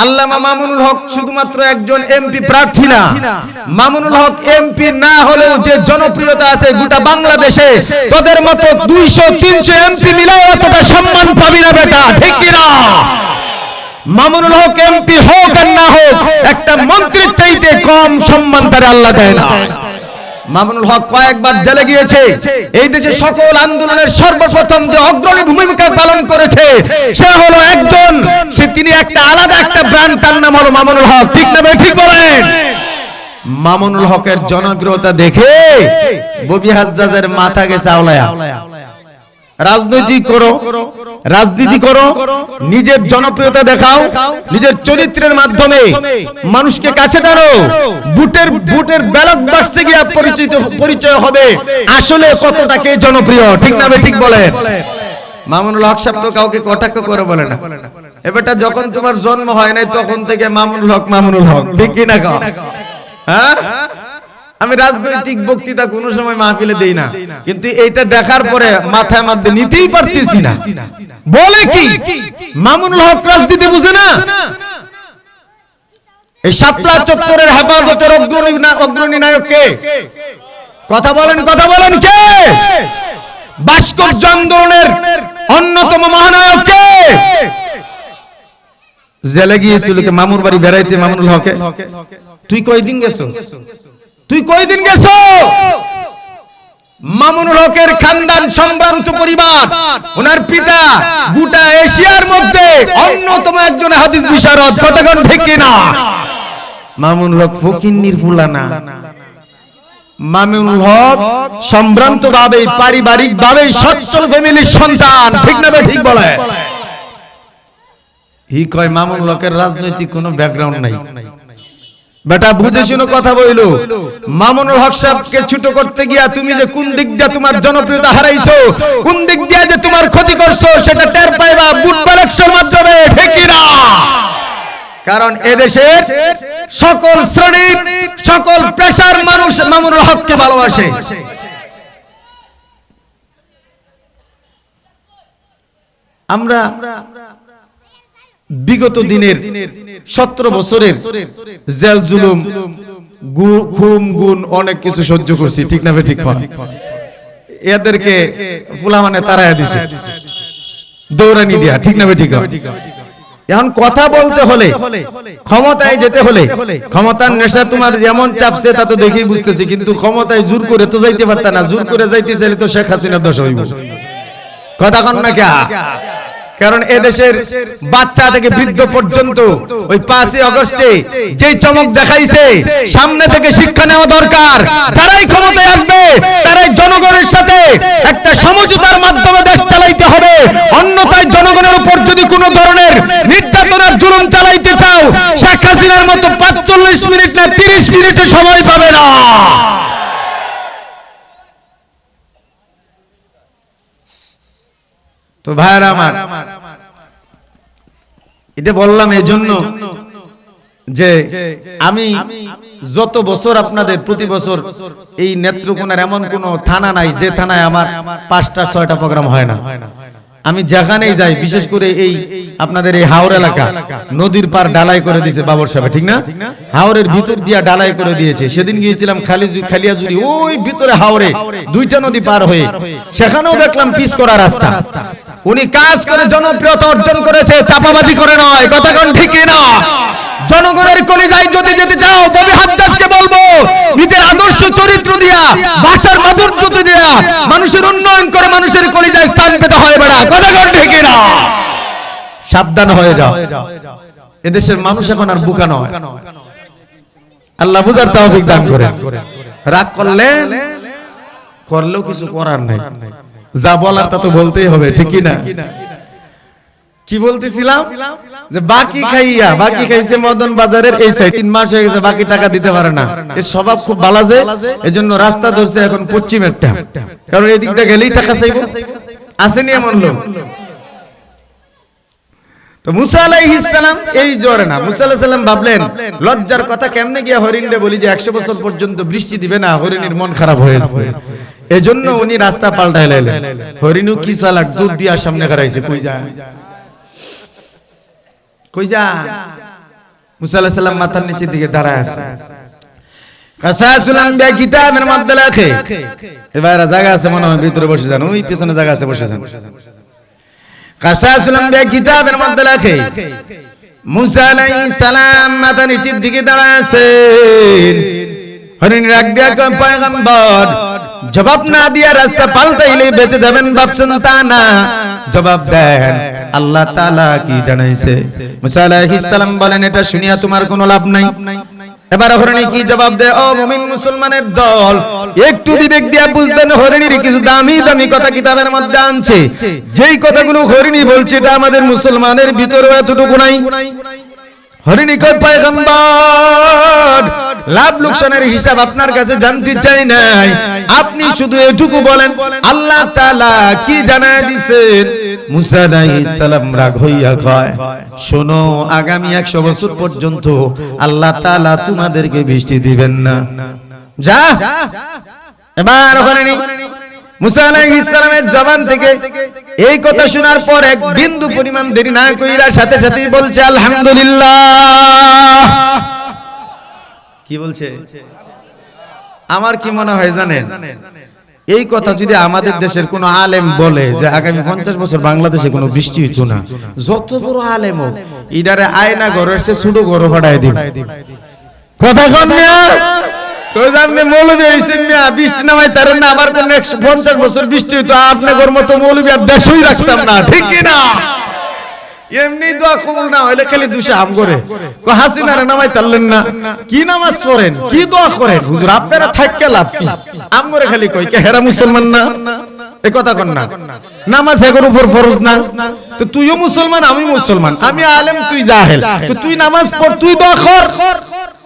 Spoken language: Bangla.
আল্লামা মামুনুল হক শুধুমাত্র একজন এমপি প্রার্থী না, মামুনুল হক এমপি না হলেও যে জনপ্রিয়তা আছে গোটা বাংলাদেশে, তোদের মতো 200-300 এমপি মিলাও অতটা সম্মান পাবি না বেটা, ঠিক কি না? মামুনুল হক এমপি হোক আর না হোক, একটা মন্ত্রীর চাইতে কম সম্মান তারে আল্লাহ দেয় না। মামুনুল হক কয়েকবার জেলে গিয়েছে। এই দেশে সকল আন্দোলনের সর্বপ্রথম যে অগ্রণী ভূমিকা পালন করেছে সে হলো একজন, তিনি একটা আলাদা একটা ব্র্যান্ড, তার নাম হলো মামুনুল হক, ঠিক না? ঠিক বলেন। মামুনুল হকের জনপ্রিয়তা দেখে ববি হাজ্জাজের মাথা গেছে আওলায়া। রাজনীতি করো, নিজের জনপ্রিয়তা দেখাও, নিজের চরিত্রের মাধ্যমে মানুষকে কাছে টানো, বুটের ব্যালট বাক্সে গিয়ে পরিচয় হবে আসলে কতটা কে জনপ্রিয়, ঠিক না? ঠিক বলেন। মামুনুল হক সাহেব তো কাউকে কটাক্ষ করে বলে না। এবারটা যখন তোমার জন্ম হয় নাই তখন থেকে মামুনুল হক, ঠিক কি না? হ্যাঁ, আমি রাজনৈতিক বক্তৃতা কোনো সময় মাহফিলে দেই না, কিন্তু এইটা দেখার পরে মাথায় মধ্যে নিতেই পারতেছি না। বলে কি মামুনুল হক রাজনীতি বুঝে না? এই শাপলা চত্বরের হেফাজতের অগ্রণী নায়ক কে? কথা বলেন কে? ভাস্কর্য আন্দোলনের অন্যতম মহানায়ক কে? জেলে গিয়েছিল কে? মামুর বাড়ি বেড়াইতে মামুনুল হকে। তুই কয়দিন গেছো? মামুনুল হকের খানদান সম্ভ্রান্ত পরিবার, ওনার পিতা গোটা এশিয়ার মধ্যে অন্যতম একজন হাদিস বিশারদ, কতক্ষণ ঠিক কিনা? মামুনুল হক ফকিন্নির ফুলা না, মামুনুল হক সম্ভ্রান্ত ভাবে পারিবারিক ভাবে সচ্ছল ফ্যামিলির সন্তান, ঠিক না? ঠিক বলে। হি কয় মামুনুল হকের রাজনৈতিক কোনো ব্যাকগ্রাউন্ড নাই। বেটা বুঝে শুনে কথা বইলো। মামুনুল হক সাহেবকে ছোট করতে গিয়া তুমি যে কোন দিক দিয়ে তোমার জনপ্রিয়তা হারাইছো, কোন দিক দিয়ে যে তোমার ক্ষতি করছো সেটা টের পাইবা বুট ইলেকশনের মাধ্যমে, ঠিক কি না? কারণ এদেশের সকল শ্রেণীর সকল পেশার মানুষ মামুনুল হককে ভালোবাসে। আমরা বিগত দিনের 17 বছরের জেল জুলুম, খুন গুণ অনেক কিছু সহ্য করছি, ঠিক না? ঠিক। এদেরকে ফুলা মানে তারায়া দিছে দৌড়ানি দিয়া, ঠিক না? ঠিক। এখন কথা বলতে হলে, ক্ষমতায় যেতে হলে, ক্ষমতার নেশা তোমার যেমন চাপছে তা তো দেখেই বুঝতেছি, কিন্তু ক্ষমতায় জোর করে তো যাইতে পারতা না। জোর করে যাইতে চাইলে তো শেখ হাসিনার দশা হইব। কথা কন না কে? কারণ এদেশের বাচ্চা থেকে বৃদ্ধ পর্যন্ত ওই 5 আগস্টে যেই চমক দেখাইছে, সামনে থেকে শিক্ষা নেওয়া দরকার। যারাই ক্ষমতায় আসবে তারাই জনগণের সাথে একটা সমঝোতার মাধ্যমে দেশ চালাইতে হবে। অন্যথায় জনগণের উপর যদি কোনো ধরনের নির্যাতনের জুলুম চালাইতে চাও, শেখ হাসিনার মতো 45 মিনিট না 30 মিনিটে সময় পাবে না। তো ভাইরা আমার, এটা বললাম এই জন্য যে আমি যত বছর আপনাদের প্রতি বছর এই নেত্রকোনার এমন কোন থানা নাই যে থানায় আমার 5টা-6টা প্রোগ্রাম হয় না। আমি যেখানেই যাই, বিশেষ করে এই আপনাদের এই হাওর এলাকা নদীর পার ডালাই করে দিয়েছে বাবর সাহেব, ঠিক না? হাওরের ভিতর দিয়া ডালাই করে দিয়েছে। সেদিন গিয়েছিলাম খালিয়াজুরি, ওই ভিতরে হাওরে 2টা নদী পার হয়ে, সেখানেও দেখলাম পিচ করা রাস্তা। উনি কাজ করে জনপ্রিয়তা অর্জন করেছে, চাপাবাজি করে নয়, কথা কোন ঠিক না? জনগণের কলিজায় যদি যেতে চাও, ববি হাজ্জাজকে বলবো নিজের আদর্শ চরিত্র দিয়া, ভাষার মাধুর্য দিয়া মানুষের উন্নয়ন করে মানুষের কলিজায় স্থান পেতে হয় বেড়া, কথা কোন ঠিক না? সাবধান হয়ে যাও। এদেশের মানুষ এখন আর বোকা নয়, আল্লাহ বুঝার তৌফিক দান করে। রাগ করলেও কিছু করার নাই, যা বলার তা তো বলতেই হবে, ঠিক না? কি বলতেছিলাম যে বাকি খাইছে মদন বাজারের এই সাইড 3 মাস হয়ে গেছে, বাকি টাকা দিতে পারে না। এর স্বভাব খুব বালাজে, এজন্য রাস্তা ধরছে এখন পশ্চিমেরটা, কারণ এই দিকটা গেলেই টাকা চাইবো। আসেনি এমন লোক? তো মুসা আলাইহিস সালাম এই জোরে না, মুসা আলাইহিস সালাম ভাবলেন লজ্জার কথা কেমনে গিয়া হরিণরে বলি যে 100 বছর পর্যন্ত বৃষ্টি দিবে না, হরিণের মন খারাপ হয়ে যাবে। এজন্য উনি রাস্তা পাল্টাইলেন। হরিণু কি চালাক, দুধ দিয়া সামনে গাড়াইছে, কই যা মুসা আলাইহিস সালাম মাথার নিচের দিকে দাঁড়ায় আছে কাসাসুল আম্বিয়া কিতাবের মধ্যে লেখে এবারে জায়গা আছে মনে হয় ভিতরে বসে যান ওই পিছনে জায়গা আছে বসে যান কাসাসুল আম্বিয়া কিতাবের মধ্যে লেখে মুসা আলাইহিস সালাম মাথার নিচের দিকে দাঁড়ায় আছেন হরিণ রাগ দিয়া কয় পয়গম্বর জবাব না দিয়া রাস্তা পাল্টাইলে বেঁচে যাবেন ভাবছেন তা না জবাব দেন আল্লাহ তাআলা কি জানাইছে মুসা আলাইহিস সালাম বলেন এটা শুনিয়া তোমার কোনো লাভ নাই এবার হরিণী কি জবাব দেয় ও মুমিন মুসলমানের দল একটু বিবেক দিয়া বুঝবেন হরিণীর কিছু দামি দামি কথা কিতাবের মধ্যে আনছে যেই কথাগুলো হরিণী বলছে এটা আমাদের মুসলমানের ভিতরে এতটুকু নাই হরিণী কয় পয়গম্বর লাভ লোকসানের হিসাব আপনার কাছে জানতে চাই নাই আপনি শুধু এটুকু বলেন আল্লাহ তাআলা কি জানায় দিবেন মুসা আলাইহিস সালাম রাগ হইয়া কয় শোনো আগামী 100 বছর পর্যন্ত আল্লাহ তাআলা তোমাদেরকে বৃষ্টি দিবেন না যা এবার হরিণী মুসা আলাইহিস সালামের জবান থেকে এই কথা শোনার পর এক বিন্দু পরিমাণ দেরি না কইরা সাথে সাথেই বলছে আলহামদুলিল্লাহ কি বলছে আমার কি মনে হয় জানেন এই কথা যদি আমাদের দেশের কোন আলেম বলে যে আগামী 50 বছর বাংলাদেশে কোনো বৃষ্টি হইতো না যত বড় আলেম হোক ইডারে আয়না ঘরের চেয়ে ছোট ঘর ফাটায় দিবে কথা কোন না কই জাননে মৌলবি হইছেন না বৃষ্টি নামাই তার না আবার কোন 150 বছর বৃষ্টি হইতো আপনাদের মতো মৌলবি আর দেশই রাখতাম না ঠিক কি না এমনি দোয়া কবুল না হইলে খালি দুশে আম করে কো হাসিনারে নামাই তারলেন না কি নামাজ পড়েন কি দোয়া করেন হুজুর আপনারা থাককে লাভ কি আম করে খালি কই কে হেরা মুসলমান না এই কথা কোন না নামাজ এর উপর ফরজ না তো তুইও মুসলমান আমি মুসলমান আমি আলেম তুই জাহেল তো তুই নামাজ পড় তুই দোয়া কর